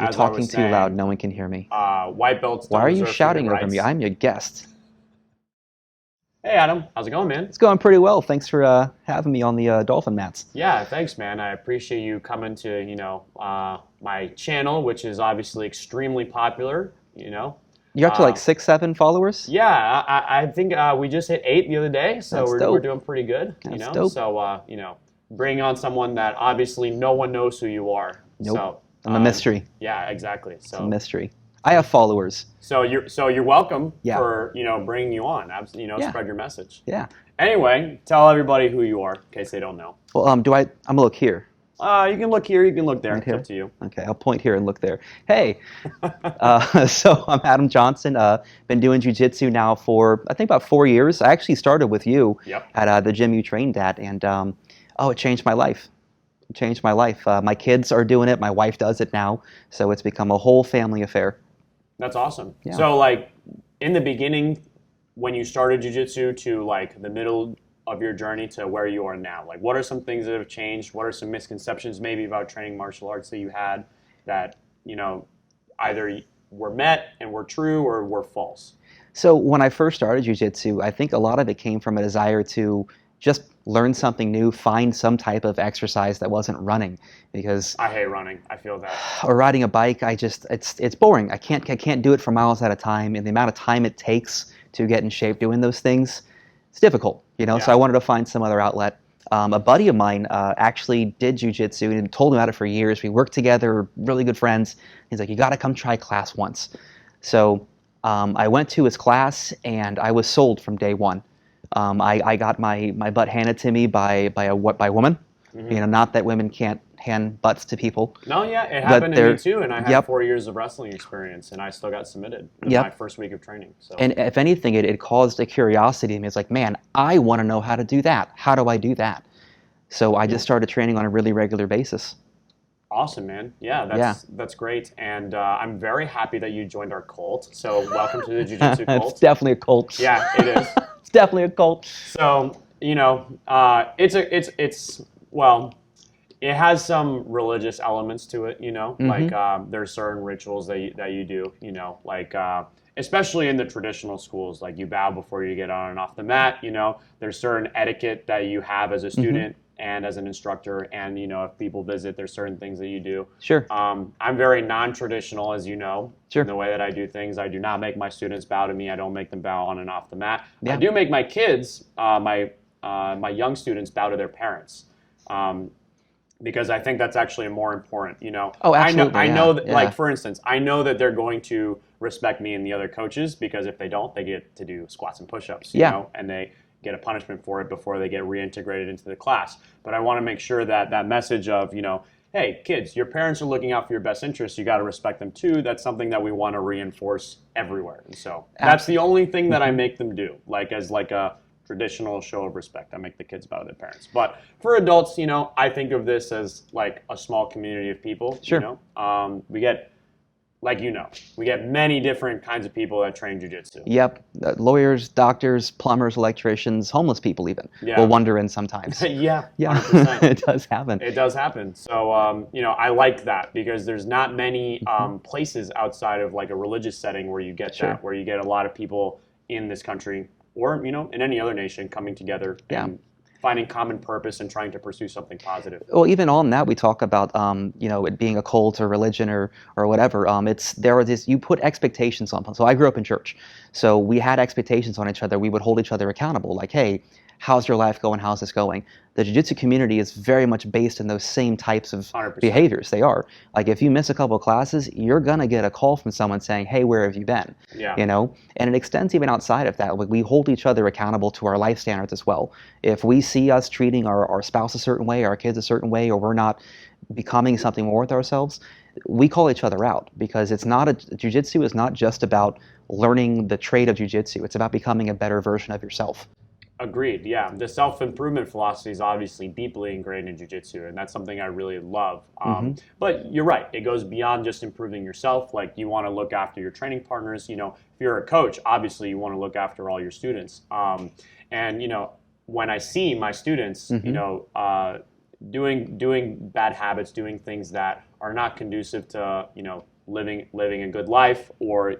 You're as I talking was too saying, loud. No one can hear me. white belts Why don't are you deserve shouting human over me? rights. I'm your guest. Hey, Adam. How's it going, man? It's going pretty well. Thanks for having me on the Dolphin mats. Yeah, thanks, man. I appreciate you coming to, my channel, which is obviously extremely popular, You're up to like 6, 7 followers? Yeah, I think we just hit 8 the other day, so That's we're dope. doing pretty good, That's dope. So, bring on someone that obviously no one knows who you are. Nope. So, I'm a mystery. yeah, exactly. It's a So, mystery. I have followers. so you're welcome Yeah. for, bringing you on. Yeah. Spread your message. Yeah. Anyway, tell everybody who you are in case they don't know. Well, I'm gonna look here. You can look here, you can look there. Right It's here? up to you. Okay, I'll point here and look there. Hey, so I'm Adam Johnson. Been doing jiu-jitsu now for, I think, about 4 years. I actually started with you Yep. at the gym you trained at, and it changed my life. It changed my life. My kids are doing it. My wife does it now, so it's become a whole family affair. That's awesome. Yeah. So, like, in the beginning, when you started jiu-jitsu to, like, the middle of your journey to where you are now, like, what are some things that have changed? What are some misconceptions maybe about training martial arts that you had that, either were met and were true or were false? So when I first started jiu-jitsu, I think a lot of it came from a desire to just learn something new, find some type of exercise that wasn't running, because I hate running. I feel that. or riding a bike, it's boring. I can't do it for miles at a time, and the amount of time it takes to get in shape doing those things, it's difficult, So Yeah. I wanted to find some other outlet. A buddy of mine actually did jiu-jitsu and told him about it for years. We worked together, really good friends. He's like, you got to come try class once. So I went to his class, and I was sold from day one. I got my butt handed to me by a woman. Mm-hmm. Not that women can't hand butts to people. No, yeah, it happened to they're- me too, and I had Yep. 4 years of wrestling experience, and I still got submitted in Yep. my first week of training. So. And if anything, it caused a curiosity in me. It's like, man, I want to know how to do that. How do I do that? So I just started training on a really regular basis. Awesome, man. Yeah, that's great, and I'm very happy that you joined our cult. So welcome to the Jiu-Jitsu cult. It's definitely a cult. Yeah, it is. It's definitely a cult. So it has some religious elements to it. Like there's certain rituals that you do. Like especially in the traditional schools, like you bow before you get on and off the mat. There's certain etiquette that you have as a student. And as an instructor, and if people visit, there's certain things that you do. Sure. I'm very non-traditional, as you know, Sure. in the way that I do things. I do not make my students bow to me. I don't make them bow on and off the mat. Yeah. I do make my kids, my young students, bow to their parents, because I think that's actually more important. Oh, absolutely. I know that, yeah. like, for instance, I know that they're going to respect me and the other coaches, because if they don't, they get to do squats and push-ups. And they get a punishment for it before they get reintegrated into the class. But I want to make sure that message of, hey, kids, your parents are looking out for your best interests. You got to respect them too. That's something that we want to reinforce everywhere. And so that's the only thing that I make them do, as a traditional show of respect. I make the kids bow to their parents. But for adults, I think of this as like a small community of people. Sure. We get many different kinds of people that train jiu-jitsu. Yep. Lawyers, doctors, plumbers, electricians, homeless people even will wander in sometimes. Yeah, Yeah, 100%. it does happen. It does happen. So, I like that, because there's not many places outside of like a religious setting where you get that, where you get a lot of people in this country or, in any other nation coming together and finding common purpose and trying to pursue something positive. Well, even on that, we talk about it being a cult or religion or whatever. You put expectations on. So I grew up in church, so we had expectations on each other. We would hold each other accountable. Like, hey, how's your life going? How's this going? The jiu-jitsu community is very much based in those same types of 100%. behaviors. They are. Like, if you miss a couple of classes, you're gonna get a call from someone saying, hey, where have you been? Yeah. And it extends even outside of that. We hold each other accountable to our life standards as well. If we see us treating our spouse a certain way, our kids a certain way, or we're not becoming something more with ourselves, we call each other out, because jiu-jitsu is not just about learning the trade of jiu-jitsu. It's about becoming a better version of yourself. Agreed. Yeah, the self-improvement philosophy is obviously deeply ingrained in jiu-jitsu, and that's something I really love. But you're right; it goes beyond just improving yourself. Like, you want to look after your training partners. If you're a coach, obviously you want to look after all your students. And when I see my students, doing bad habits, doing things that are not conducive to, living a good life, or,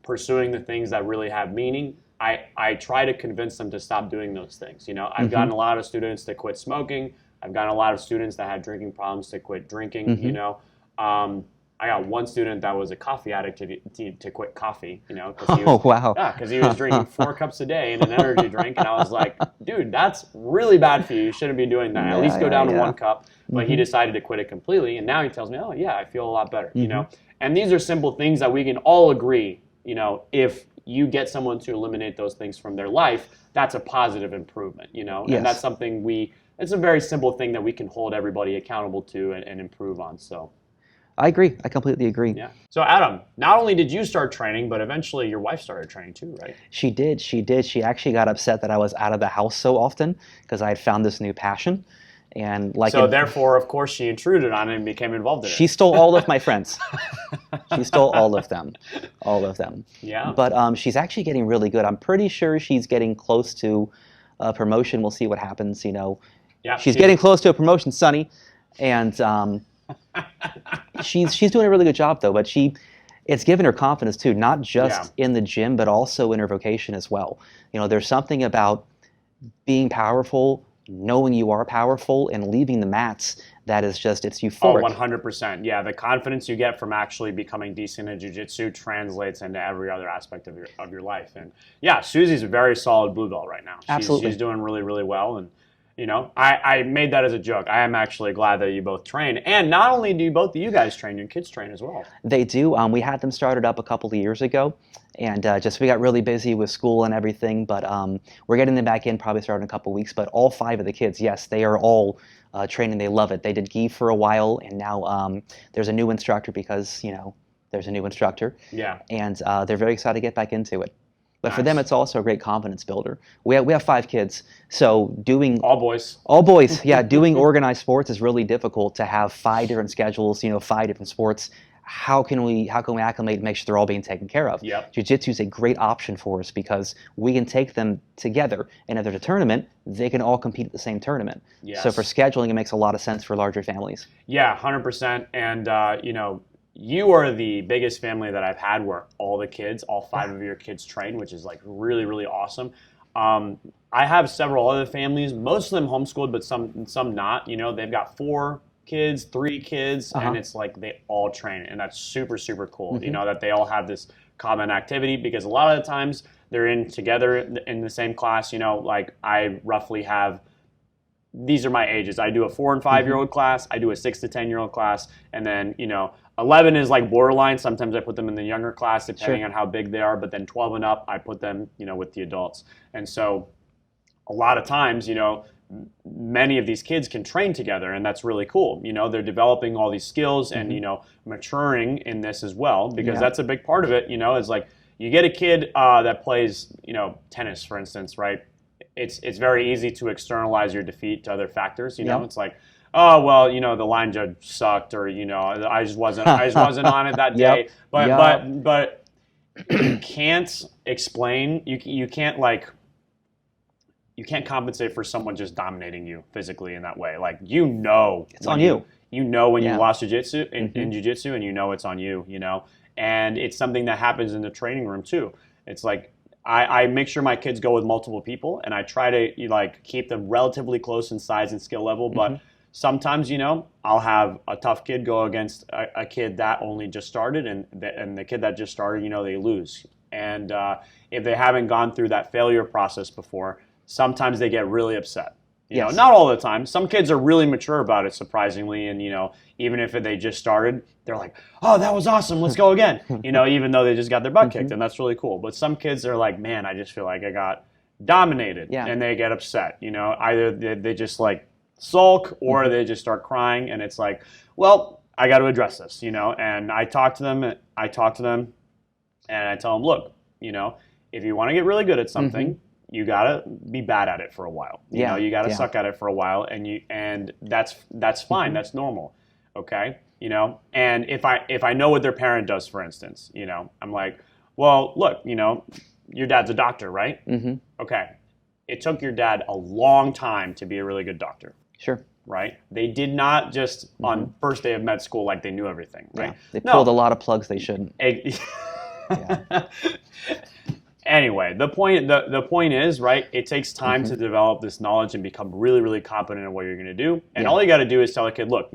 pursuing the things that really have meaning, I try to convince them to stop doing those things. I've gotten a lot of students to quit smoking. I've gotten a lot of students that had drinking problems to quit drinking. I got one student that was a coffee addict to quit coffee, because he was drinking 4 cups a day in an energy drink, and I was like, dude, that's really bad for you. You shouldn't be doing that. At least go down to 1 cup. But he decided to quit it completely, and now he tells me, oh yeah, I feel a lot better. And these are simple things that we can all agree. If you get someone to eliminate those things from their life, that's a positive improvement. And that's something it's a very simple thing that we can hold everybody accountable to and improve on. So. I agree. I completely agree. Yeah. So Adam, not only did you start training, but eventually your wife started training too, right? She did. She actually got upset that I was out of the house so often because I had found this new passion. And therefore, of course, she intruded on it and became involved in it. She stole all of my friends. She stole all of them. All of them. Yeah. But she's actually getting really good. I'm pretty sure she's getting close to a promotion. We'll see what happens, Yeah, she's getting close to a promotion, Sonny. And she's doing a really good job though, but it's given her confidence too, not just in the gym, but also in her vocation as well. There's something about being powerful, knowing you are powerful, and leaving the mats that is just, it's euphoric. Oh, 100%. Yeah, the confidence you get from actually becoming decent in jiu-jitsu translates into every other aspect of your life. And yeah, Susie's a very solid blue belt right now. Absolutely. She's doing really, really well. And I made that as a joke. I am actually glad that you both train. And not only do both of you guys train, your kids train as well. They do. We had them started up a couple of years ago. And we got really busy with school and everything. But we're getting them back in probably starting in a couple of weeks. But all 5 of the kids, yes, they are all training. They love it. They did gi for a while. And now there's a new instructor because, there's a new instructor. Yeah. And they're very excited to get back into it. But for them, it's also a great confidence builder. We have 5 kids, so doing all boys. All boys, yeah. Doing organized sports is really difficult to have 5 different schedules. 5 different sports. How can we acclimate and make sure they're all being taken care of? Yep. Jiu-Jitsu is a great option for us because we can take them together, and if there's a tournament, they can all compete at the same tournament. Yes. So for scheduling, it makes a lot of sense for larger families. Yeah, 100%. And you are the biggest family that I've had where all 5 of your kids train, which is like really, really awesome. I have several other families, most of them homeschooled, but some not. They've got 4 kids, 3 kids, and it's like they all train, and that's super, super cool. That they all have this common activity, because a lot of the times they're in together in the same class. Like I roughly have. These are my ages. I do a 4 and 5-year-old class. I do a 6 to 10-year-old class, and then 11 is like borderline. Sometimes I put them in the younger class depending on how big they are. But then 12 and up, I put them with the adults. And so a lot of times, many of these kids can train together, and that's really cool. They're developing all these skills and maturing in this as well, because that's a big part of it. It's like you get a kid that plays tennis, for instance, right? It's very easy to externalize your defeat to other factors. It's like, oh well, the line judge sucked, or I just wasn't on it that day. But you can't explain. You can't compensate for someone just dominating you physically in that way. Like it's on you. When you lost jiu-jitsu in jiu-jitsu, and it's on you. And it's something that happens in the training room too. It's like. I make sure my kids go with multiple people, and I try to keep them relatively close in size and skill level. But sometimes, I'll have a tough kid go against a kid that only just started, and the kid that just started, they lose. And if they haven't gone through that failure process before, sometimes they get really upset. Not all the time. Some kids are really mature about it, surprisingly, and even if they just started, they're like, "Oh, that was awesome! Let's go again!" Even though they just got their butt kicked, and that's really cool. But some kids are like, "Man, I just feel like I got dominated," and they get upset. Either they just sulk, or they just start crying, and it's like, "Well, I got to address this," And I talk to them, and I tell them, "Look, if you want to get really good at something." You gotta be bad at it for a while. You gotta suck at it for a while, and that's fine. That's normal, okay. And if I know what their parent does, for instance, I'm like, well, look, your dad's a doctor, right? Okay, it took your dad a long time to be a really good doctor. Sure. right? They did not just on first day of med school like they knew everything, right? Yeah. They pulled a lot of plugs they shouldn't. Yeah. Anyway, the point is, right, it takes time to develop this knowledge and become really, really competent in what you're going to do. And all you got to do is tell a kid, look,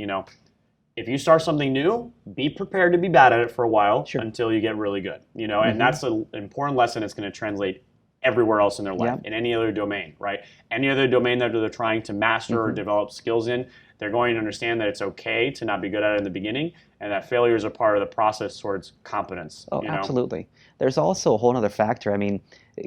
if you start something new, be prepared to be bad at it for a while until you get really good, and that's an important lesson that's going to translate everywhere else in their life, in any other domain, right? Any other domain that they're trying to master or develop skills in, they're going to understand that it's okay to not be good at it in the beginning, and that failure is a part of the process towards competence. Oh, absolutely. There's also a whole other factor. I mean,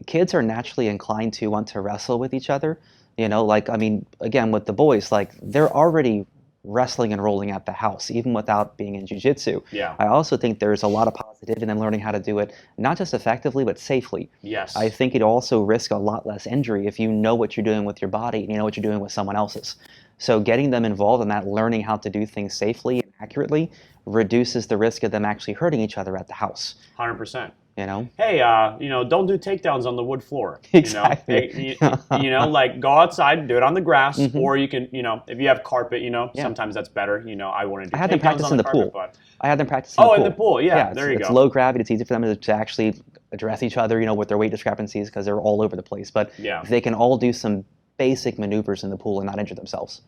kids are naturally inclined to want to wrestle with each other. Again, with the boys, they're already wrestling and rolling at the house, even without being in jiu-jitsu. Yeah. I also think there's a lot of positive in them learning how to do it, not just effectively, but safely. Yes. I think it also risks a lot less injury if you know what you're doing with your body and you know what you're doing with someone else's. So getting them involved in that, learning how to do things safely and accurately, reduces the risk of them actually hurting each other at the house. 100%. Hey, don't do takedowns on the wood floor. Exactly. Go outside, do it on the grass, or you can, if you have carpet, sometimes that's better. I want to do I had them practice in the pool. I had them practice in the pool. Yeah, there you go. It's go. low gravity. It's easy for them to actually address each other, with their weight discrepancies because they're all over the place. But if they can all do some basic maneuvers in the pool and not injure themselves.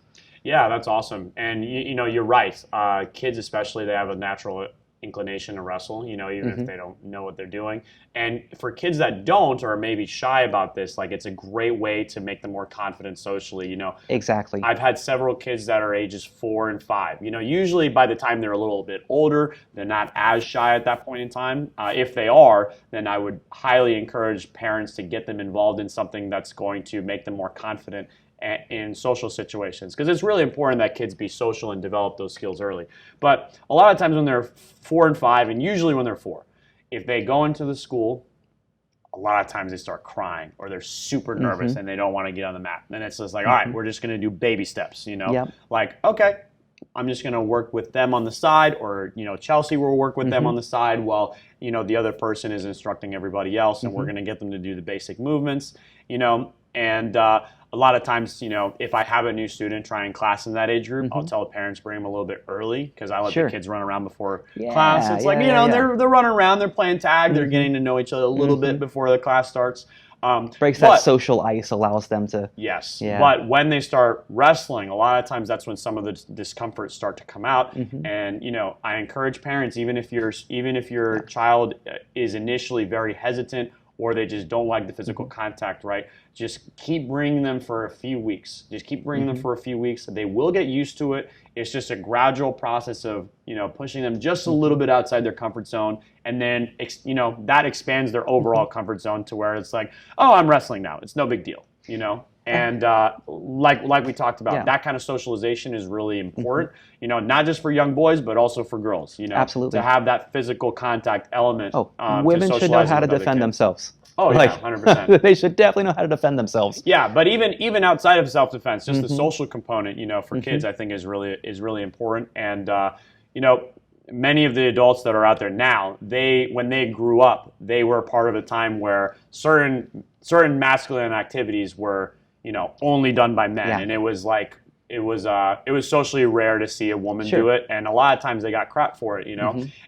Yeah, that's awesome. And you're right. Kids especially, they have a natural inclination to wrestle, even if they don't know what they're doing. And for kids that don't, or maybe shy about this, it's a great way to make them more confident socially, Exactly. I've had several kids that are ages 4 and 5. Usually by the time they're a little bit older, they're not as shy at that point in time. If they are, then I would highly encourage parents to get them involved in something that's going to make them more confident in social situations, because it's really important that kids be social and develop those skills early. But a lot of times when they're 4 and 5, and usually when they're 4, if they go into the school, a lot of times they start crying or they're super nervous and they don't want to get on the mat. And it's just all right, we're just going to do baby steps, okay, I'm just going to work with them on the side, or Chelsea will work with them on the side while the other person is instructing everybody else, and we're going to get them to do the basic movements, and a lot of times, if I have a new student trying class in that age group, I'll tell the parents bring them a little bit early, because I let the kids run around before class. It's they're running around, they're playing tag, they're getting to know each other a little bit before the class starts. Breaks that social ice, allows them to... Yes, but when they start wrestling, a lot of times that's when some of the discomforts start to come out. And I encourage parents, even if your child is initially very hesitant, or they just don't like the physical contact, right? Just keep bringing them for a few weeks. Just keep bringing them for a few weeks. They will get used to it. It's just a gradual process of, pushing them just a little bit outside their comfort zone. And then, that expands their overall comfort zone to where it's like, oh, I'm wrestling now. It's no big deal, And like we talked about, that kind of socialization is really important, not just for young boys, but also for girls, Absolutely. to have that physical contact element. Women should know how to defend themselves. Oh, yeah, 100%. They should definitely know how to defend themselves. Yeah, but even outside of self-defense, just the social component, for kids, I think is really important. And, many of the adults that are out there now, when they grew up, they were part of a time where certain masculine activities were, only done by men, and it was socially rare to see a woman do it, and a lot of times they got crap for it,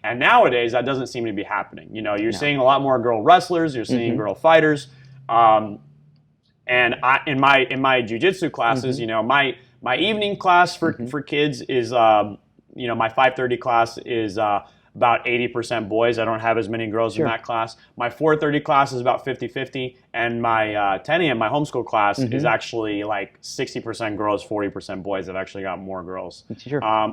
And nowadays that doesn't seem to be happening. You're seeing a lot more girl wrestlers, you're seeing girl fighters, and in my jiu-jitsu classes, my evening class for kids is my 5:30 class is about 80% boys. I don't have as many girls in that class. My 4:30 class is about 50-50, and my 10 a.m., my homeschool class is actually like 60% girls, 40% boys. I've actually got more girls.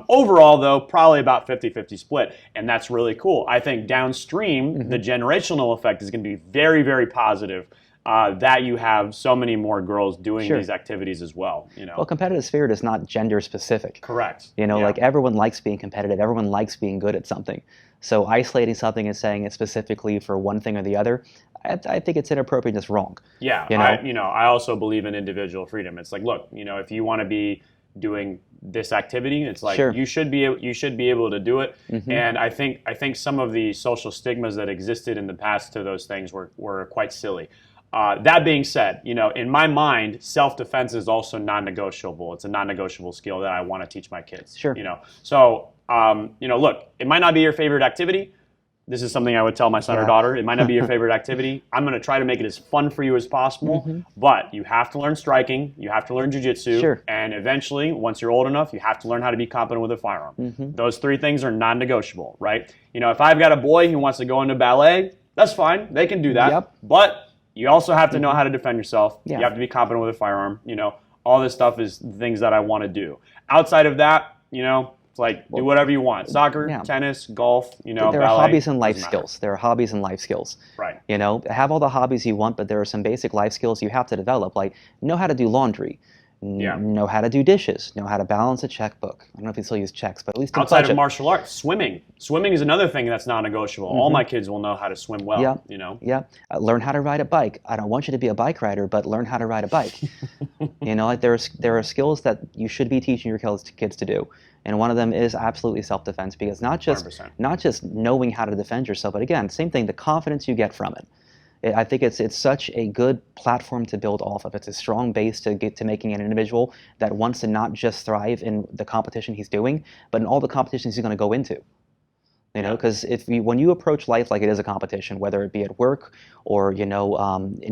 Overall, though, probably about 50-50 split, and that's really cool. I think downstream, the generational effect is going to be very, very positive. That you have so many more girls doing these activities as well. Well, competitive spirit is not gender specific. Correct. Like everyone likes being competitive. Everyone likes being good at something. So isolating something and saying it's specifically for one thing or the other, I think it's inappropriate and it's wrong. Yeah. I also believe in individual freedom. It's like, look, if you want to be doing this activity, it's like you should be able to do it. And I think some of the social stigmas that existed in the past to those things were quite silly. That being said, in my mind, self-defense is also non-negotiable. It's a non-negotiable skill that I want to teach my kids. Sure. So, look, it might not be your favorite activity. This is something I would tell my son or daughter. It might not be your favorite activity. I'm going to try to make it as fun for you as possible, but you have to learn striking, you have to learn jiu-jitsu, Sure. and eventually, once you're old enough, you have to learn how to be competent with a firearm. Those three things are non-negotiable, right? If I've got a boy who wants to go into ballet, that's fine. They can do that. Yep. But you also have to know how to defend yourself. Yeah. You have to be competent with a firearm. All this stuff is things that I want to do. Outside of that, it's like do whatever you want. Soccer, tennis, golf, there ballet. are hobbies and life skills. There are hobbies and life skills. Right. Have all the hobbies you want, but there are some basic life skills you have to develop, like know how to do laundry, know how to do dishes, know how to balance a checkbook. I don't know if you still use checks, but at least outside of martial arts, swimming. Swimming is another thing that's non-negotiable. All my kids will know how to swim well. Yeah. Learn how to ride a bike. I don't want you to be a bike rider, but learn how to ride a bike. Like there are skills that you should be teaching your kids to do. And one of them is absolutely self-defense, because not just knowing how to defend yourself, but again, same thing, the confidence you get from it. I think it's such a good platform to build off of. It's a strong base to get to making an individual that wants to not just thrive in the competition he's doing, but in all the competitions he's going to go into. Because when you approach life like it is a competition, whether it be at work or in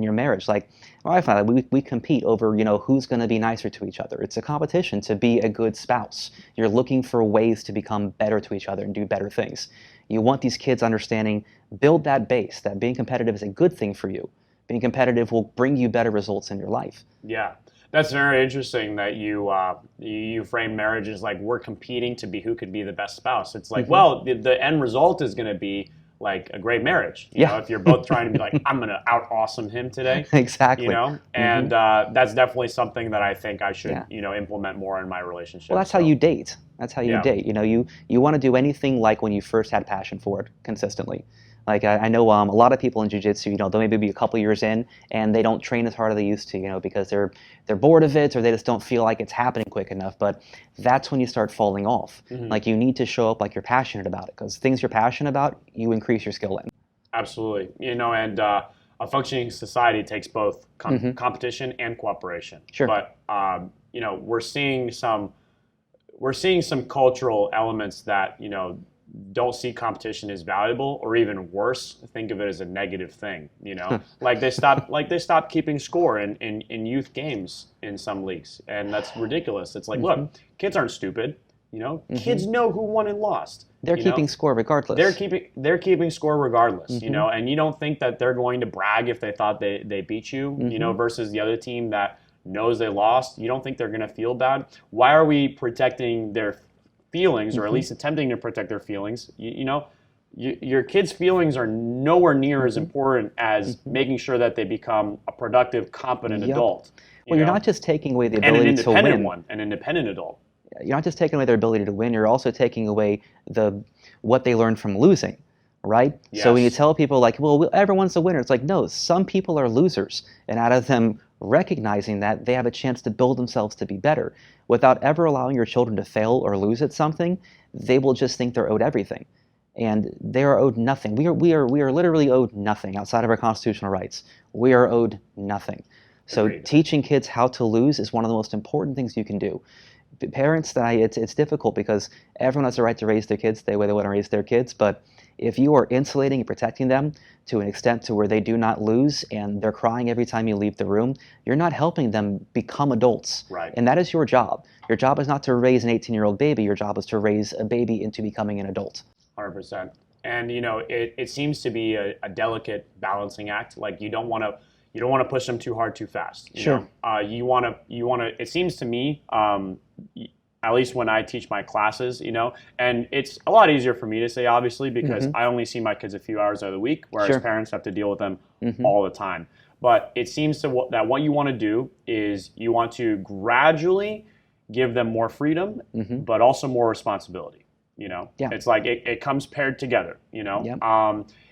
your marriage, like I find that we compete over who's going to be nicer to each other. It's a competition to be a good spouse. You're looking for ways to become better to each other and do better things. You want these kids understanding, build that base, that being competitive is a good thing for you. Being competitive will bring you better results in your life. Yeah. That's very interesting that you frame marriage as like we're competing to be who could be the best spouse. It's like, well, the end result is going to be like a great marriage. If you're both trying to be like, I'm going to out awesome him today. Exactly. And that's definitely something that I think I should implement more in my relationship. Well, that's how you date. That's how you date. You want to do anything like when you first had passion for it consistently. Like I know a lot of people in jiu-jitsu, they'll maybe be a couple years in and they don't train as hard as they used to, because they're bored of it or they just don't feel like it's happening quick enough. But that's when you start falling off. Like you need to show up like you're passionate about it, because things you're passionate about, you increase your skill in. Absolutely. And a functioning society takes both competition and cooperation. Sure. But we're seeing some cultural elements that don't see competition as valuable, or even worse, think of it as a negative thing. Like they stopped keeping score in youth games in some leagues, and that's ridiculous. It's like, look, kids aren't stupid. Kids know who won and lost. They're keeping score regardless. They're keeping score regardless. And you don't think that they're going to brag if they thought they beat you. Versus the other team that knows they lost. You don't think they're going to feel bad? Why are we protecting their feelings, or at least attempting to protect their feelings? Your kids' feelings are nowhere near as important as making sure that they become a productive, competent adult. Well, you're not just taking away the ability to win. An independent adult. You're not just taking away their ability to win. You're also taking away what they learned from losing, right? Yes. So when you tell people like, well, everyone's a winner, it's like, no, some people are losers, and out of them recognizing that, they have a chance to build themselves to be better. Without ever allowing your children to fail or lose at something, they will just think they're owed everything. And they are owed nothing. We are literally owed nothing outside of our constitutional rights. We are owed nothing. So teaching kids how to lose is one of the most important things you can do. Parents, it's difficult because everyone has the right to raise their kids the way they want to raise their kids, but if you are insulating and protecting them to an extent to where they do not lose and they're crying every time you leave the room, you're not helping them become adults. Right. And that is your job. Your job is not to raise an 18-year-old baby. Your job is to raise a baby into becoming an adult. 100%. And it seems to be a delicate balancing act. Like you don't want to push them too hard too fast. Sure. You want to. It seems to me, at least when I teach my classes, and it's a lot easier for me to say, obviously, because I only see my kids a few hours out of the week, whereas parents have to deal with them all the time. But it seems that what you want to do is you want to gradually give them more freedom, but also more responsibility. It's like it comes paired together.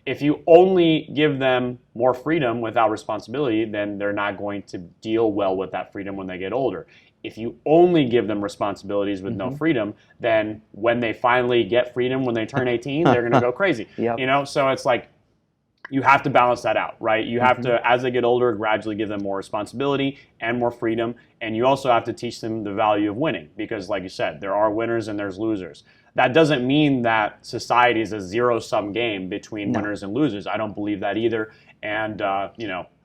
If you only give them more freedom without responsibility, then they're not going to deal well with that freedom when they get older. If you only give them responsibilities with no freedom, then when they finally get freedom when they turn 18, they're going to go crazy. So it's like you have to balance that out, right? You have to, as they get older, gradually give them more responsibility and more freedom. And you also have to teach them the value of winning because, like you said, there are winners and there's losers. That doesn't mean that society is a zero-sum game between winners and losers. I don't believe that either. And,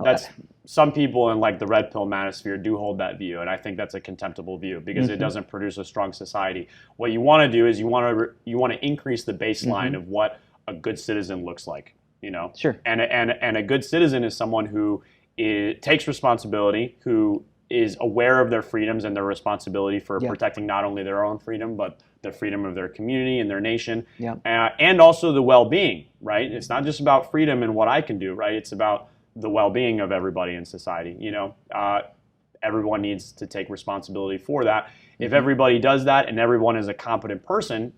that's some people in like the red pill manosphere do hold that view. And I think that's a contemptible view because it doesn't produce a strong society. What you want to do is you want to increase the baseline of what a good citizen looks like. Sure. And a good citizen is someone who takes responsibility, who is aware of their freedoms and their responsibility for protecting not only their own freedom, but the freedom of their community and their nation, and also the well-being, right? It's not just about freedom and what I can do, right? It's about the well-being of everybody in society. Everyone needs to take responsibility for that. If everybody does that and everyone is a competent person,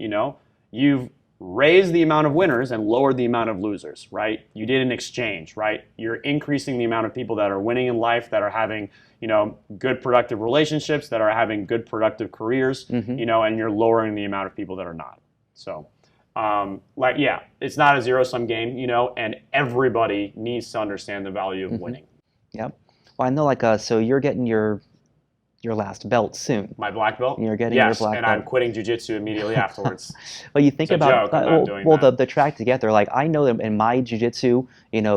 you've raise the amount of winners and lower the amount of losers, right? You did an exchange, right? You're increasing the amount of people that are winning in life, that are having, good productive relationships, that are having good productive careers, and you're lowering the amount of people that are not. So, it's not a zero-sum game, and everybody needs to understand the value of winning. Yep. Well, I know, so you're getting your last belt soon. My black belt? You're getting your black and belt. I'm quitting jiu-jitsu immediately afterwards. Well, you think it's about a joke, I'm not the track together. Like I know that in my jiu-jitsu,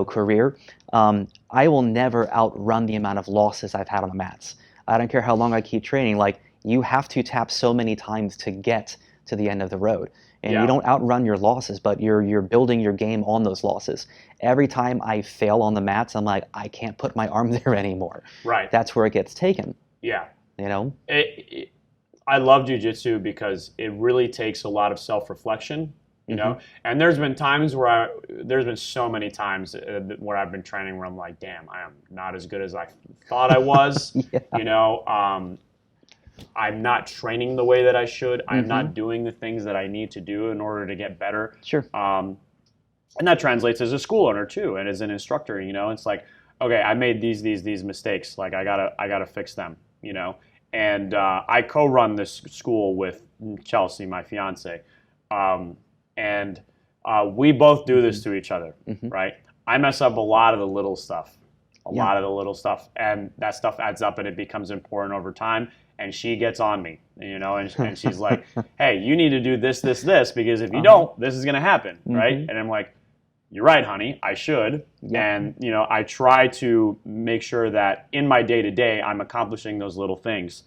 career, I will never outrun the amount of losses I've had on the mats. I don't care how long I keep training. Like you have to tap so many times to get to the end of the road. And you don't outrun your losses, but you're building your game on those losses. Every time I fail on the mats, I'm like, I can't put my arm there anymore. Right. That's where it gets taken. Yeah. I love jiu-jitsu because it really takes a lot of self-reflection, and there's been times there's been so many times where I've been training where I'm like, damn, I am not as good as I thought I was, I'm not training the way that I should. I'm not doing the things that I need to do in order to get better. Sure. And that translates as a school owner too, and as an instructor, it's like, okay, I made these mistakes. Like I gotta fix them, And I co-run this school with Chelsea, my fiance, and we both do this to each other, right? I mess up a lot of the little stuff, and that stuff adds up, and it becomes important over time. And she gets on me, and she's like, "Hey, you need to do this, because if you don't, this is gonna happen, right?" And I'm like, "You're right, honey. I should." And I try to make sure that in my day-to-day, I'm accomplishing those little things.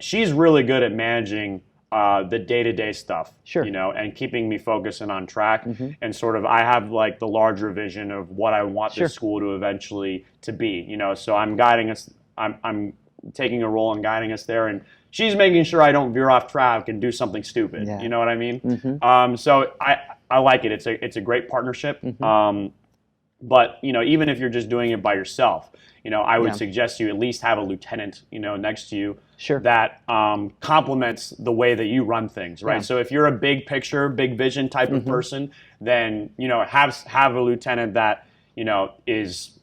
She's really good at managing the day-to-day stuff. Sure. And keeping me focused and on track. And sort of, I have like the larger vision of what I want this school to eventually to be. So I'm guiding us. I'm taking a role and guiding us there, and she's making sure I don't veer off track and do something stupid. You know what I mean? So I like it. It's a great partnership. But even if you're just doing it by yourself, I would suggest you at least have a lieutenant, next to you that complements the way that you run things, right? So if you're a big picture, big vision type of person, then have a lieutenant that is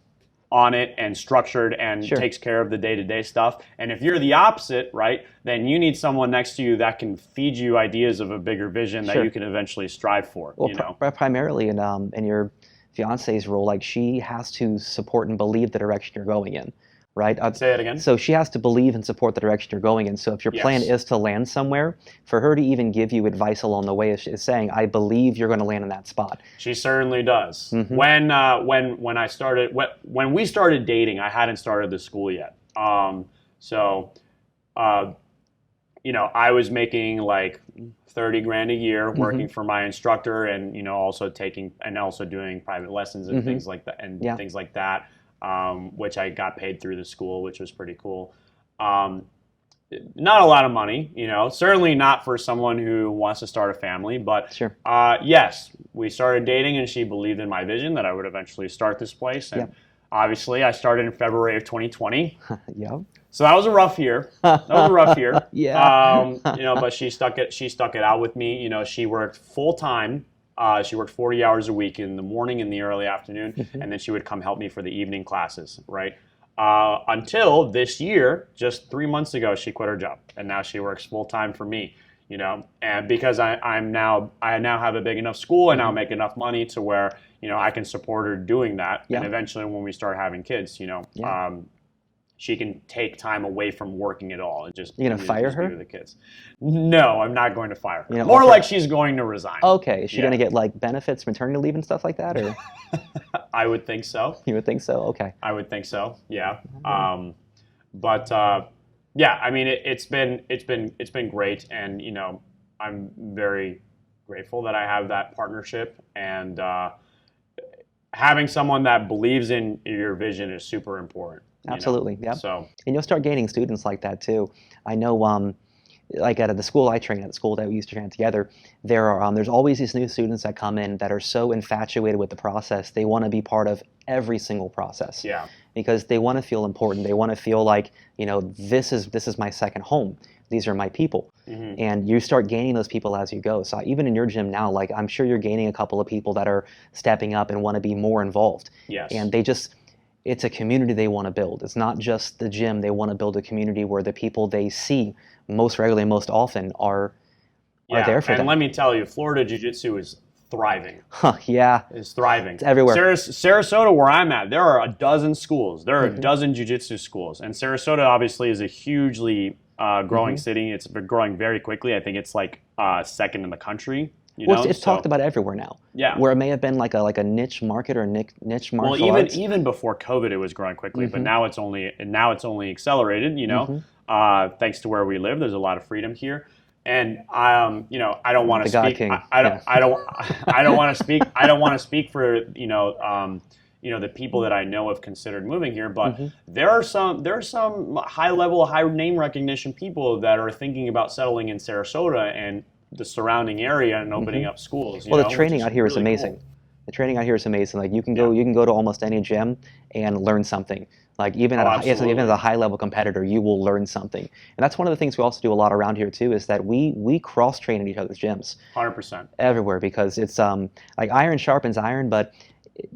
on it and structured and takes care of the day-to-day stuff. And if you're the opposite, right, then you need someone next to you that can feed you ideas of a bigger vision that you can eventually strive for. Well, primarily in your fiance's role, like she has to support and believe the direction you're going in, right? Say it again. So she has to believe and support the direction you're going in. So if your plan is to land somewhere, for her to even give you advice along the way is saying, I believe you're going to land in that spot. She certainly does. When we started dating, I hadn't started the school yet. I was making like 30 grand a year working for my instructor, and also doing private lessons and things like that, and things like that. Which I got paid through the school, which was pretty cool. Not a lot of money, certainly not for someone who wants to start a family, but yes, we started dating, and she believed in my vision that I would eventually start this place. And obviously I started in February of 2020. So that was a rough year. But she stuck it out with me. She worked full time. She worked 40 hours a week in the morning and the early afternoon, and then she would come help me for the evening classes, right? Until this year, just 3 months ago, she quit her job, and now she works full time for me. and because I now have a big enough school, I now make enough money to where, I can support her doing that. And eventually when we start having kids, she can take time away from working at all and just You're gonna fire her? Be with the kids. No, I'm not going to fire her. More like she's going to resign. Okay, is she gonna get like benefits, maternity leave and stuff like that, or? I would think so. You would think so? Okay. I would think so. Yeah. Yeah. I mean, it's been great, and I'm very grateful that I have that partnership, and having someone that believes in your vision is super important. Absolutely, yeah. So, and you'll start gaining students like that too. I know, like at the school I train at, the school that we used to train together, there's always these new students that come in that are so infatuated with the process. They want to be part of every single process. Yeah. Because they want to feel important. They want to feel like, this is my second home. These are my people. Mm-hmm. And you start gaining those people as you go. So even in your gym now, like I'm sure you're gaining a couple of people that are stepping up and want to be more involved. Yes. And it's a community they want to build. It's not just the gym. They want to build a community where the people they see most regularly, most often are there for them. And let me tell you, Florida Jiu-Jitsu is thriving. Yeah. It's thriving. It's everywhere. Sarasota, where I'm at, there are a dozen schools. There are a dozen Jiu-Jitsu schools. And Sarasota obviously is a hugely growing city. It's been growing very quickly. I think it's like second in the country. It's talked about everywhere now. Yeah. Where it may have been like a niche market or niche martial arts. Well, even before COVID, it was growing quickly, but now it's only accelerated. Thanks to where we live, there's a lot of freedom here, and I don't want to speak. I don't want to speak. I don't want to speak for the people that I know have considered moving here, but there are some high level, high name recognition people that are thinking about settling in Sarasota and the surrounding area and opening up schools. The training out here is amazing. Cool. The training out here is amazing. Like you can go to almost any gym and learn something. Like even as a high level competitor, you will learn something. And that's one of the things we also do a lot around here too, is that we cross train at each other's gyms. 100%. Everywhere, because it's like iron sharpens iron, but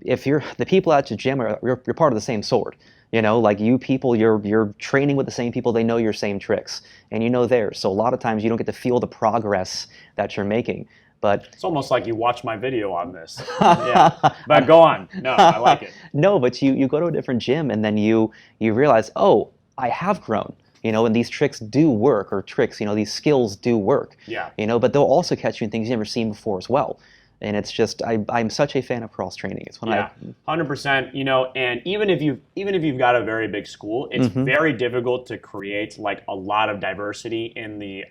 if the people at your gym you're part of the same sword. Like you people, you're training with the same people. They know your same tricks, and theirs. So a lot of times you don't get to feel the progress that you're making. But it's almost like you watch my video on this. Yeah, but go on. No, I like it. No, but you go to a different gym, and then you realize, oh, I have grown. And these tricks do work, or these skills do work. Yeah. But they'll also catch you in things you've never seen before as well. And it's just I'm such a fan of cross training. It's 100%. And even if you've got a very big school, it's very difficult to create like a lot of diversity in the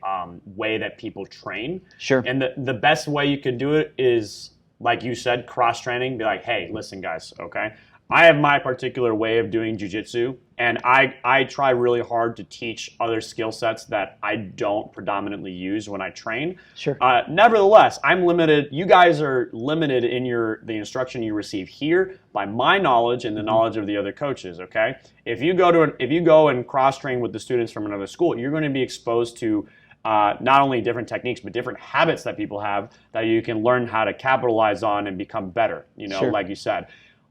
way that people train. Sure. And the best way you can do it is, like you said, cross training. Be like, hey, listen, guys, okay. I have my particular way of doing jiu-jitsu, and I try really hard to teach other skill sets that I don't predominantly use when I train. Sure. Nevertheless, I'm limited. You guys are limited in the instruction you receive here by my knowledge and the knowledge of the other coaches. Okay. If you go and cross train with the students from another school, you're going to be exposed to not only different techniques, but different habits that people have that you can learn how to capitalize on and become better. Sure. Like you said.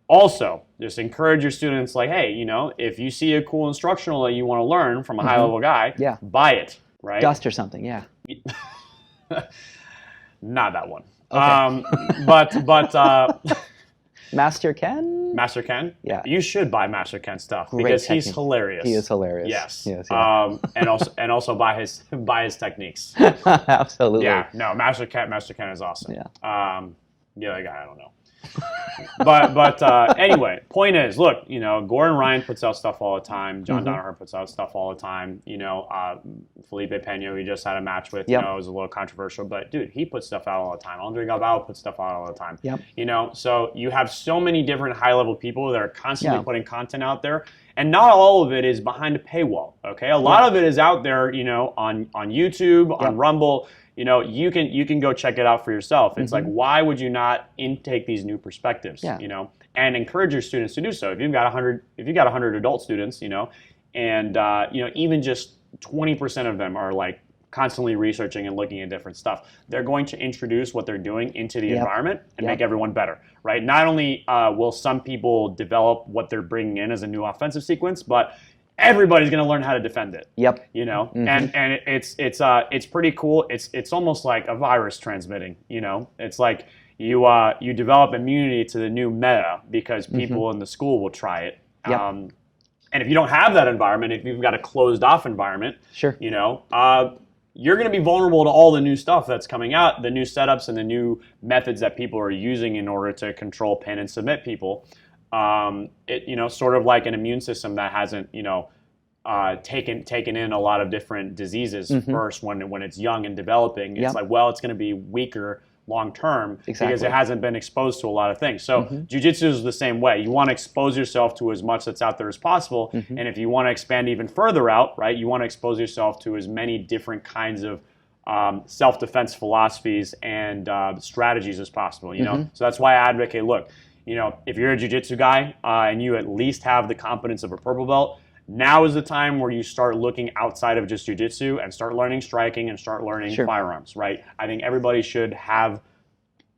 Also, just encourage your students, like, hey, if you see a cool instructional that you want to learn from a high-level guy, buy it, right? Dust or something, yeah. Not that one. Okay. But Master Ken? Master Ken? Yeah. You should buy Master Ken stuff because he's hilarious. He is hilarious. Yes. Yeah. And also buy his techniques. Absolutely. Yeah. No, Master Ken is awesome. Yeah. The other guy, I don't know. but anyway, point is, look, Gordon Ryan puts out stuff all the time. John Danaher puts out stuff all the time. Felipe Pena, we just had a match with. It was a little controversial, but dude, he puts stuff out all the time. Andre Galvao puts stuff out all the time. Yep. So you have so many different high-level people that are constantly putting content out there, and not all of it is behind a paywall. Okay, a lot of it is out there, on YouTube, on Rumble. You can go check it out for yourself. It's like, why would you not intake these new perspectives? Yeah. And encourage your students to do so. If you've got 100 adult students, and even just 20% of them are like constantly researching and looking at different stuff, they're going to introduce what they're doing into the environment and make everyone better, right? Not only will some people develop what they're bringing in as a new offensive sequence, but everybody's going to learn how to defend it. Yep. You know, and it's pretty cool. It's almost like a virus transmitting. You know, it's like you develop immunity to the new meta because people in the school will try it. Yep. And if you don't have that environment, if you've got a closed off environment, sure, you know, you're going to be vulnerable to all the new stuff that's coming out, the new setups and the new methods that people are using in order to control, pin, and submit people. You know, sort of like an immune system that hasn't, you know, taken in a lot of different diseases first when it's young and developing. It's like, well, it's going to be weaker long term because it hasn't been exposed to a lot of things. So jiu-jitsu is the same way. You want to expose yourself to as much that's out there as possible. And if you want to expand even further out, right, you want to expose yourself to as many different kinds of self-defense philosophies and strategies as possible, you know? So that's why I advocate, look, you know, if you're a jiu-jitsu guy and you at least have the competence of a purple belt, now is the time where you start looking outside of just jiu-jitsu and start learning striking and start learning firearms, right? I think everybody should have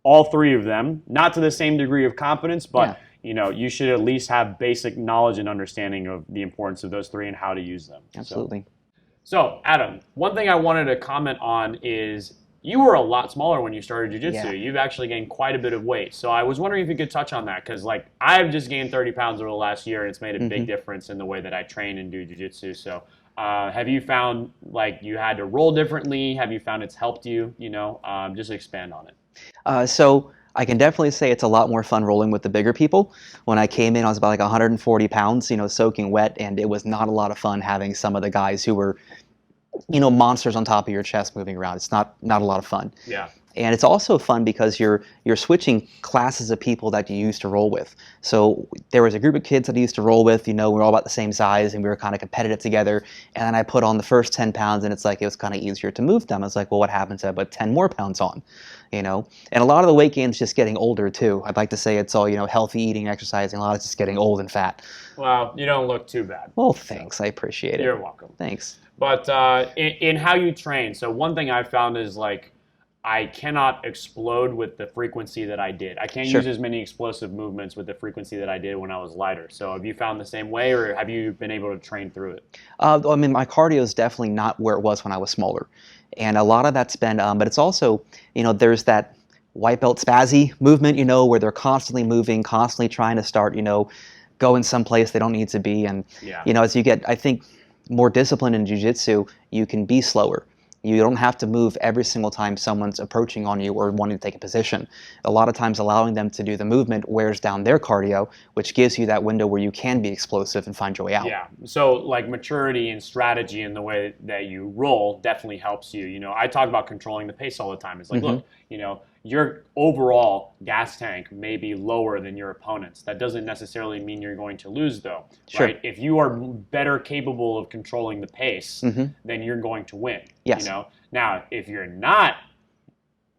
all three of them, not to the same degree of competence, but you know, you should at least have basic knowledge and understanding of the importance of those three and how to use them. Absolutely. So Adam, one thing I wanted to comment on is you were a lot smaller when you started jiu-jitsu. You've actually gained quite a bit of weight. So I was wondering if you could touch on that because, like, I've just gained 30 pounds over the last year, and it's made a big difference in the way that I train and do jiu-jitsu. So have you found, like, you had to roll differently? Have you found it's helped you? You know, just expand on it. So I can definitely say it's a lot more fun rolling with the bigger people. When I came in, I was about like 140 pounds, you know, soaking wet, and it was not a lot of fun having some of the guys who were, you know, monsters on top of your chest moving around. It's not a lot of fun. Yeah. And it's also fun because you're switching classes of people that you used to roll with. So there was a group of kids that I used to roll with, you know, we were all about the same size and we were kind of competitive together. And then I put on the first 10 pounds and it's like, it was kind of easier to move them. I was like, well, what happens if I put 10 more pounds on, you know? And a lot of the weight gain's just getting older too. I'd like to say it's all, you know, healthy eating, exercising, a lot of it's just getting old and fat. Well, you don't look too bad. Well, thanks. I appreciate it. You're welcome. Thanks. But in how you train, so one thing I've found is like I cannot explode with the frequency that I did. I can't use as many explosive movements with the frequency that I did when I was lighter. So have you found the same way, or have you been able to train through it? I mean, my cardio is definitely not where it was when I was smaller. And a lot of that's been, but it's also, you know, there's that white belt spazzy movement, you know, where they're constantly moving, constantly trying to start, you know, going someplace they don't need to be. And, you know, as you get, I think, more disciplined in jiu-jitsu, you can be slower. You don't have to move every single time someone's approaching on you or wanting to take a position. A lot of times allowing them to do the movement wears down their cardio, which gives you that window where you can be explosive and find your way out. Yeah, so like maturity and strategy in the way that you roll definitely helps you. You know, I talk about controlling the pace all the time. It's like, look, you know, your overall gas tank may be lower than your opponent's. That doesn't necessarily mean you're going to lose, though. Right? If you are better capable of controlling the pace, then you're going to win. Yes. You know? Now, if you're not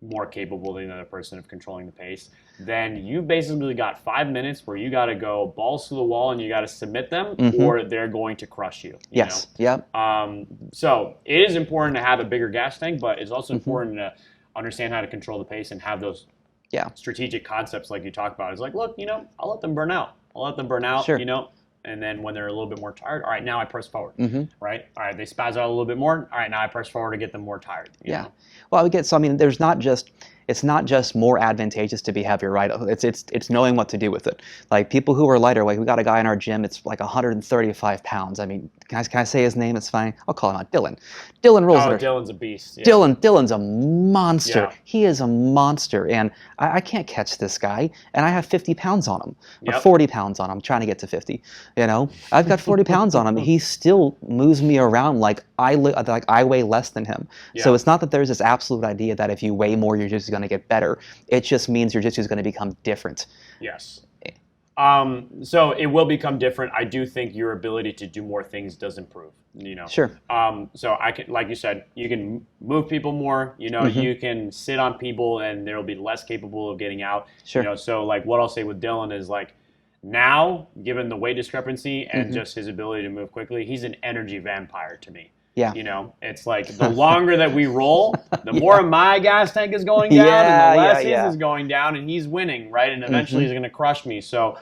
more capable than the other person of controlling the pace, then you've basically got 5 minutes where you got to go balls to the wall and you got to submit them, or they're going to crush you. You know? Yep. So it is important to have a bigger gas tank, but it's also important to understand how to control the pace and have those strategic concepts like you talked about. It's like, look, you know, I'll let them burn out. You know, and then when they're a little bit more tired, all right, now I press forward, right? All right, they spaz out a little bit more. All right, now I press forward to get them more tired. You know? Well, I mean, it's not just more advantageous to be heavier, right? It's knowing what to do with it. Like people who are lighter, like we got a guy in our gym, it's like 135 pounds. I mean, can I say his name? It's fine. I'll call him out, Dylan. Dylan rolls. Oh, Dylan's a beast. Yeah. Dylan's a monster. Yeah. He is a monster, and I can't catch this guy. And I have 50 pounds on him, or 40 pounds on him. I'm trying to get to 50. You know, I've got 40 pounds on him. He still moves me around like I weigh less than him. So it's not that there's this absolute idea that if you weigh more, you're just going to get better. It just means your jiu-jitsu is going to become different. Yes. So it will become different. I do think your ability to do more things does improve. You know. Sure. So I can, like you said, you can move people more. You know, you can sit on people, and they'll be less capable of getting out. Sure. You know, so like what I'll say with Dylan is like, now given the weight discrepancy and just his ability to move quickly, he's an energy vampire to me. Yeah. You know, it's like the longer that we roll, the more of my gas tank is going down and the less his is going down, and he's winning, right? And eventually he's going to crush me. So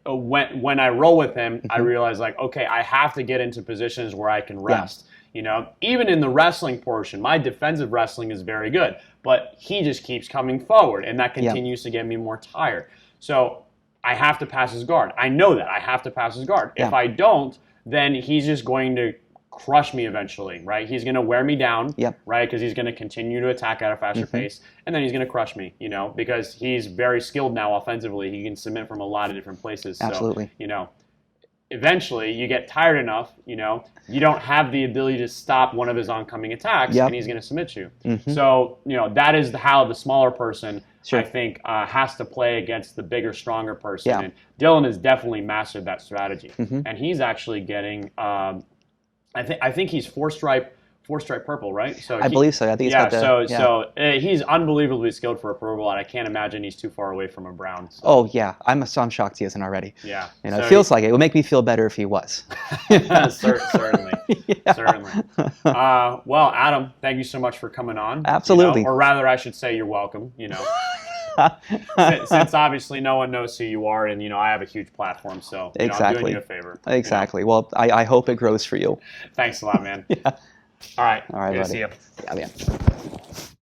when I roll with him, I realize like, okay, I have to get into positions where I can rest. You know, even in the wrestling portion, my defensive wrestling is very good, but he just keeps coming forward, and that continues to get me more tired. So I have to pass his guard. I know that I have to pass his guard. If I don't, then he's just going to crush me eventually, right? He's going to wear me down, right? Because he's going to continue to attack at a faster pace, and then he's going to crush me, you know, because he's very skilled now offensively. He can submit from a lot of different places. Absolutely. So, you know, eventually you get tired enough, you know, you don't have the ability to stop one of his oncoming attacks, and he's going to submit you. So, you know, that is how the smaller person, I think, has to play against the bigger, stronger person. And Dylan has definitely mastered that strategy. And he's actually getting, I think he's four-stripe purple, right? So I believe so. I think he's he's unbelievably skilled for a purple, and I can't imagine he's too far away from a brown. So. Oh yeah, I'm shocked he isn't already. Yeah, you know, it feels like it. It would make me feel better if he was. Certainly, certainly. Well, Adam, thank you so much for coming on. Absolutely. You know, or rather, I should say you're welcome. You know. Since obviously no one knows who you are, and you know I have a huge platform, so you know, I'm doing you a favor. Exactly. You know? Well, I hope it grows for you. Thanks a lot, man. All right, buddy. See you. Yeah, man.